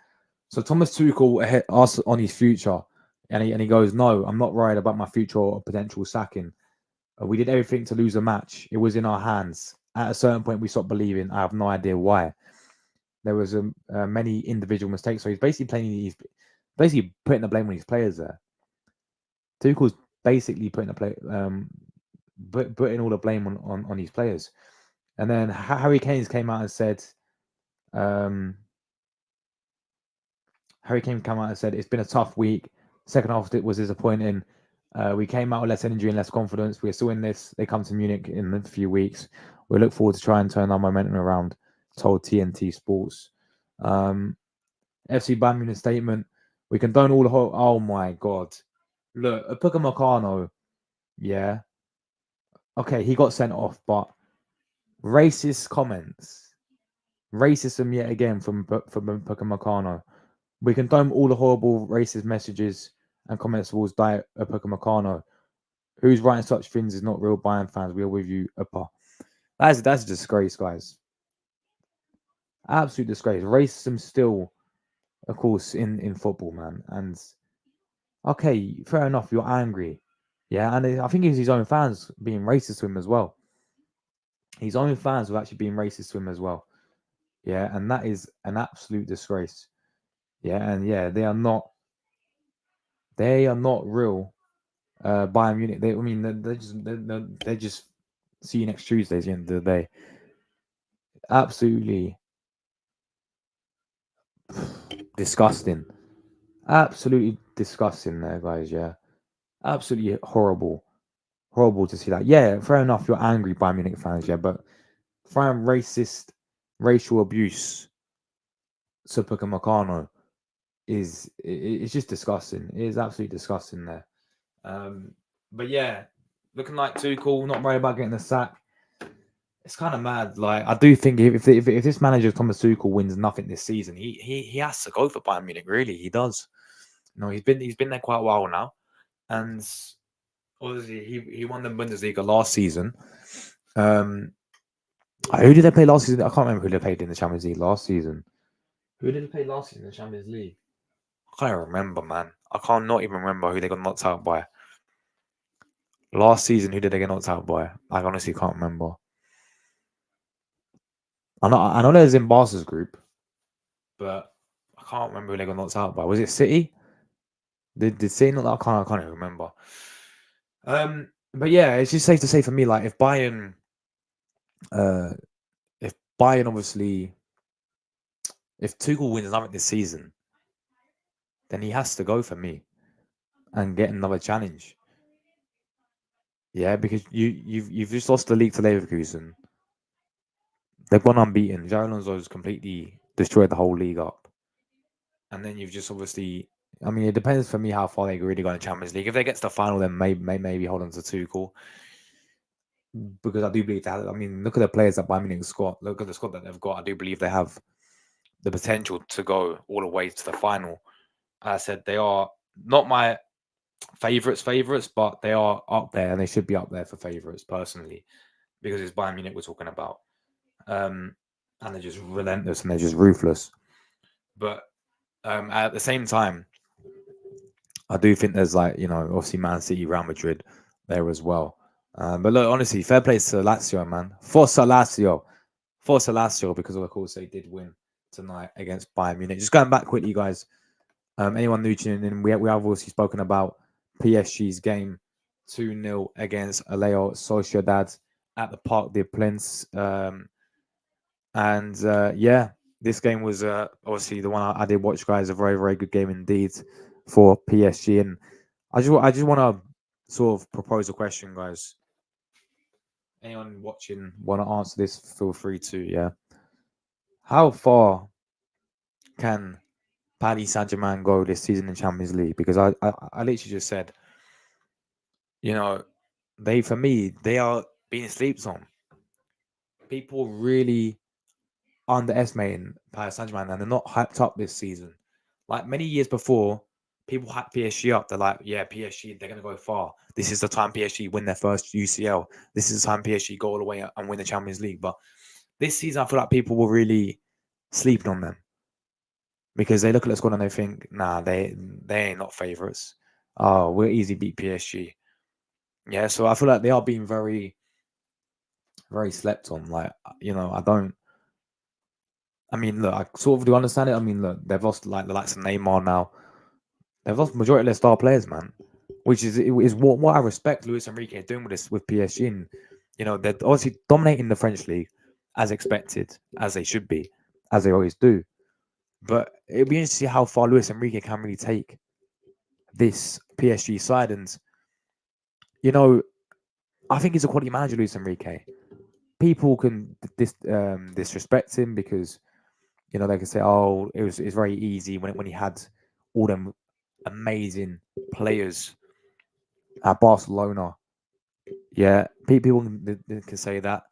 So Thomas Tuchel asked on his future, and he goes, "No, I'm not worried about my future or potential sacking. We did everything to lose a match. It was in our hands. At a certain point, we stopped believing. I have no idea why. There was many individual mistakes. So he's basically basically putting the blame on his players there. Tuchel's basically putting all the blame on his players. And then Harry Kane came out and said, um, it's been a tough week. Second half was disappointing. We came out with less energy and less confidence. We're still in this. They come to Munich in a few weeks. We look forward to try and turn our momentum around, told TNT Sports. FC Bayern Munich statement. We condone all the whole. Oh my God. Look, Puka Meccano, yeah. Okay, he got sent off, but racist comments. Racism yet again from Puka Meccano. We condone all the horrible racist messages and comments towards Puka Meccano. Who's writing such things is not real Bayern fans. We are with you, Upper. That's a disgrace, guys. Absolute disgrace. Racism still, of course, in football, man. And okay, fair enough. You're angry, yeah. And I think it's his own fans being racist to him as well. His own fans were actually being racist to him as well, yeah. And that is an absolute disgrace, yeah. And yeah, they are not real Bayern Munich. I mean, they're just see you next Tuesday at the end of the day. Absolutely disgusting. Absolutely disgusting there, guys. Yeah. Absolutely horrible. Horrible to see that. Yeah, fair enough. You're angry Bayern Munich fans, yeah, but throwing racial abuse to Puka Meccano it's just disgusting. It is absolutely disgusting there. But yeah, looking like Tuchel, not worried about getting the sack. It's kind of mad. Like I do think if this manager Thomas Tuchel wins nothing this season, he has to go for Bayern Munich. Really, he does. You know, he's been there quite a while now, and obviously he won the Bundesliga last season. Who did they play last season? I can't remember who they played in the Champions League last season. Who did they play last season in the Champions League? I can't even remember, man. I can't not even remember who they got knocked out by. Last season, who did they get knocked out by? I honestly can't remember. I know they was in Barca's group, but I can't remember who they got knocked out by. Was it City? Did City not? I can't even remember. But yeah, it's just safe to say for me, like if Bayern obviously, if Tuchel wins nothing this season, then he has to go for me and get another challenge. Yeah, because you've just lost the league to Leverkusen. They've gone unbeaten. Xabi Alonso's completely destroyed the whole league up. And then you've just obviously, I mean, it depends for me how far they really go in the Champions League. If they get to the final, then maybe hold on to Tuchel. Because I do believe that, I mean, look at the players that Bayern Munich got. Look at the squad that they've got. I do believe they have the potential to go all the way to the final. As I said, they are not my favourites, but they are up there, and they should be up there for favourites personally, because it's Bayern Munich we're talking about. And they're just relentless and they're just ruthless. But at the same time, I do think there's obviously Man City, Real Madrid there as well. But look, honestly, fair play to Lazio, man. Forza Lazio, because of course they did win tonight against Bayern Munich. Just going back quickly, guys. Anyone new tuning in, we have obviously spoken about PSG's game 2-0 against Real Sociedad at the Parc des Princes. Yeah, this game was obviously the one I did watch, guys. A very, very good game indeed for PSG. And I just want to sort of propose a question, guys. Anyone watching want to answer this, feel free to, yeah. How far can Paris Saint-Germain go this season in Champions League? Because I literally just said, for me, they are being slept on. People really underestimating Paris Saint-Germain, and they're not hyped up this season. Like many years before, people hyped PSG up. They're like, yeah, PSG, they're going to go far. This is the time PSG win their first UCL. This is the time PSG go all the way and win the Champions League. But this season, I feel like people were really sleeping on them. because they look at the squad and they think, nah, they ain't not favourites. Oh, we'll easily beat PSG. Yeah, so I feel like they are being very, very slept on. Like, I don't. I mean, look, I sort of do understand it. I mean, look, they've lost like the likes of Neymar now. They've lost majority of their star players, man. Which is what I respect Luis Enrique doing with this with PSG. And, they're obviously dominating the French league as expected, as they should be, as they always do. But it'll be interesting to see how far Luis Enrique can really take this PSG side. And you know, I think he's a quality manager, Luis Enrique. People can disrespect him because they can say, "Oh, it's very easy when he had all them amazing players at Barcelona." Yeah, people can say that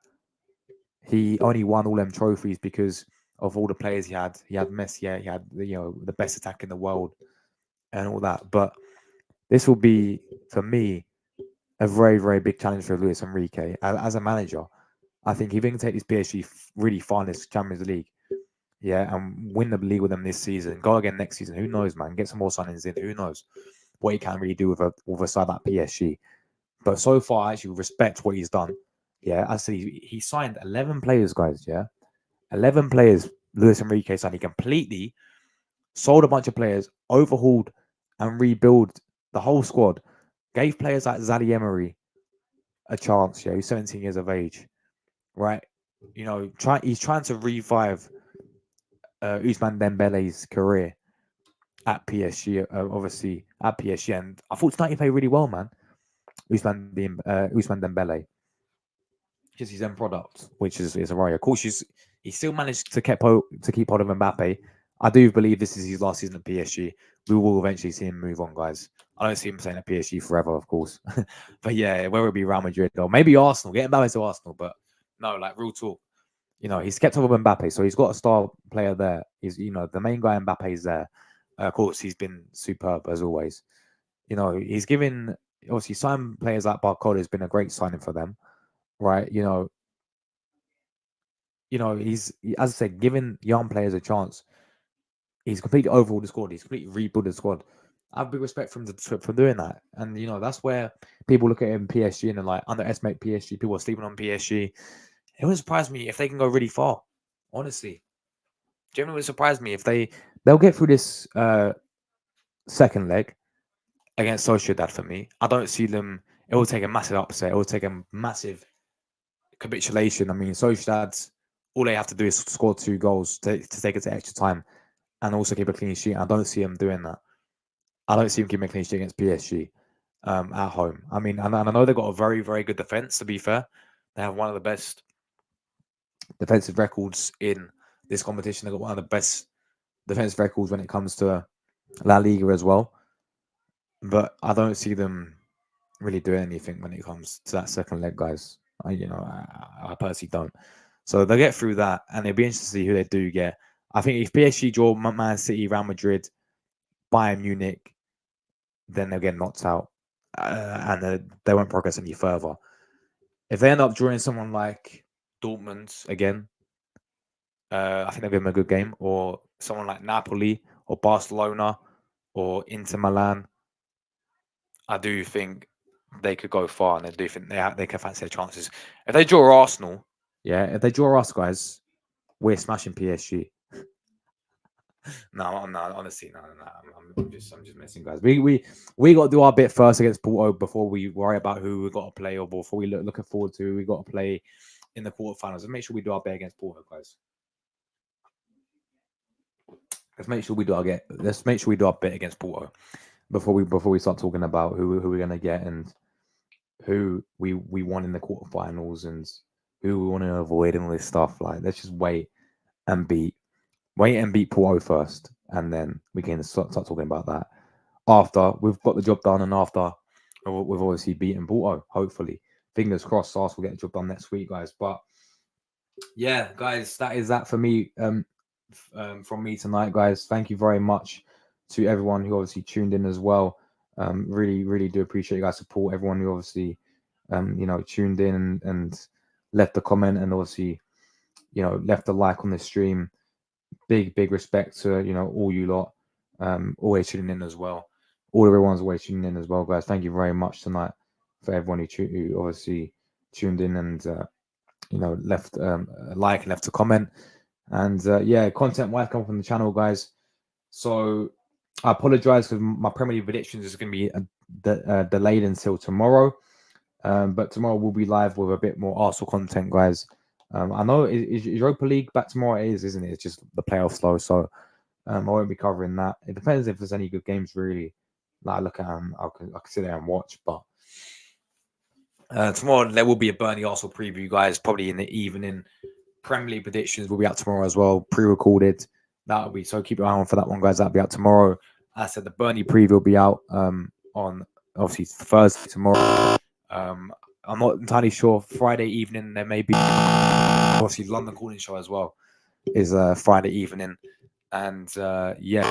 he only won all them trophies because of all the players he had. He had Messi, yeah, he had the best attack in the world and all that. But this will be for me a very very big challenge for Luis Enrique as a manager. I think if he can take this PSG really far in this Champions League, yeah, and win the league with them this season, go again next season. Who knows, man? Get some more signings in. Who knows what he can really do with a side like PSG? But so far, I actually respect what he's done. Yeah, I see he signed 11 players, guys. Yeah, 11 players. Luis Enrique signed. He completely sold a bunch of players, overhauled and rebuilt the whole squad. Gave players like Zadie Emery a chance. Yeah, he's 17 years of age, right? He's trying to revive Ousmane Dembele's career at PSG, obviously at PSG, and I thought tonight he played really well, man. Ousmane Dembele, just his end product, which is a worry. Of course, he still managed to keep hold of Mbappe. I do believe this is his last season at PSG. We will eventually see him move on, guys. I don't see him staying at PSG forever, of course. But yeah, whether it be Real Madrid or maybe Arsenal, get Mbappe to Arsenal. But no, like real talk. He's kept up with Mbappe, so he's got a star player there. He's, the main guy Mbappe is there. Of course, he's been superb as always. He's given obviously signing players like Barcola has been a great signing for them, right? As I said, giving young players a chance. He's completely overhauled the squad. He's completely rebuilt the squad. I have big respect for doing that, and that's where people look at him PSG and like underestimate PSG. People are sleeping on PSG. It wouldn't surprise me if they can go really far. Honestly, genuinely would surprise me if they'll get through this second leg against Sociedad for me. I don't see them. It will take a massive upset. It will take a massive capitulation. I mean, Sociedad, all they have to do is score 2 goals to take it to extra time and also keep a clean sheet. I don't see them doing that. I don't see them keeping a clean sheet against PSG at home. I mean, and I know they've got a very, very good defense, to be fair. They have one of the best defensive records in this competition. They've got one of the best defensive records when it comes to La Liga as well. But I don't see them really doing anything when it comes to that second leg, guys. I personally don't. So they'll get through that, and it'll be interesting to see who they do get. I think if PSG draw Man City, Real Madrid, Bayern Munich, then they'll get knocked out, and they won't progress any further. If they end up drawing someone like Dortmund again, I think they'll give them a good game, or someone like Napoli or Barcelona or Inter Milan. I do think they could go far, and I do think they can fancy their chances. If they draw Arsenal, yeah, if they draw us, guys, we're smashing PSG. No, honestly, no. I'm just messing, guys. We got to do our bit first against Porto before we worry about who we got to play, or before we looking forward to who we got to play in the quarterfinals. Let's make sure we do our bit against Porto, guys. Let's make sure we do our bit against Porto before we start talking about who we're gonna get and who we want in the quarterfinals and who we want to avoid and all this stuff. Like, let's just wait and beat Porto first, and then we can start talking about that after we've got the job done and after we've obviously beaten Porto. Hopefully, fingers crossed, Arsenal will get the job done next week, guys. But yeah, guys, that is that for me. From me tonight, guys. Thank you very much to everyone who obviously tuned in as well. Really, really do appreciate you guys' support. Everyone who obviously, tuned in and left a comment and obviously, left a like on the stream. big respect to all you lot, always tuning in as well. All everyone's always tuning in as well, guys. Thank you very much tonight for everyone who obviously tuned in and left a like and left a comment. And yeah, content wise come from the channel, guys. So I apologize because my Premier League predictions is going to be delayed until tomorrow. But tomorrow we'll be live with a bit more Arsenal content, guys. I know is Europa League back tomorrow? It is, isn't it? It's just the playoffs slow, so I won't be covering that. It depends if there's any good games, really. Like I look at them, I can sit there and watch. But tomorrow there will be a Burnley Arsenal preview, guys. Probably in the evening. Premier League predictions will be out tomorrow as well, pre-recorded. That'll be so. Keep your eye on for that one, guys. That'll be out tomorrow. As I said, the Burnley preview will be out on obviously Thursday tomorrow. I'm not entirely sure. Friday evening there may be obviously London Calling Show as well. Is Friday evening, and yeah.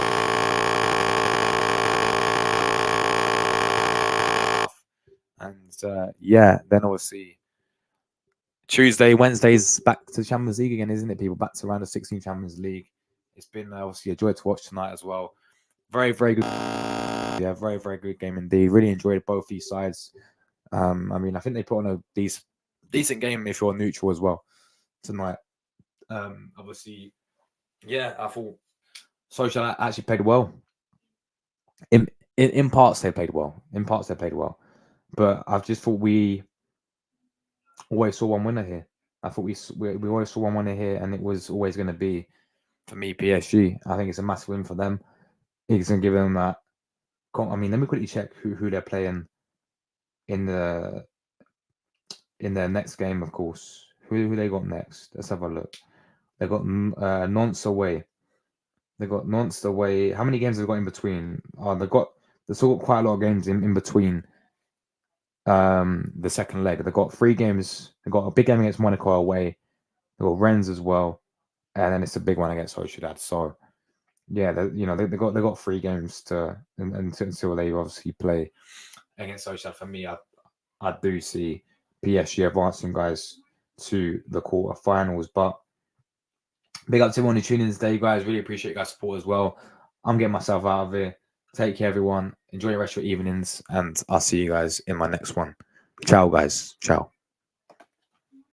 And yeah, then obviously Tuesday, Wednesday's back to the Champions League again, isn't it, people? Back to round of 16 Champions League. It's been obviously a joy to watch tonight as well. Very good. Yeah, very good game indeed. Really enjoyed both these sides. I mean, I think they put on a decent game if you're neutral as well tonight. Obviously, yeah, I thought Sociedad actually played well. In parts they played well. But I just thought we always saw one winner here. I thought we always saw one winner here, and it was always going to be, for me, PSG. I think it's a massive win for them. It's going to give them that. I mean, let me quickly check who they're playing in their next game. Of course, who they got next? Let's have a look. They got Nantes away. They got Nantes away. How many games have they got in between? They've still got quite a lot of games in between. The second leg, they've got 3 games. They've got a big game against Monaco away. They've got Rennes as well, and then it's a big one against Sociedad. So yeah, they got 3 games until they obviously play against Sociedad. For me, I do see PSG advancing, guys, to the quarterfinals. But big up to everyone who tuned in today, guys. Really appreciate you guys' support as well. I'm getting myself out of here. Take care, everyone. Enjoy the rest of your evenings, and I'll see you guys in my next one. Ciao, guys. Ciao.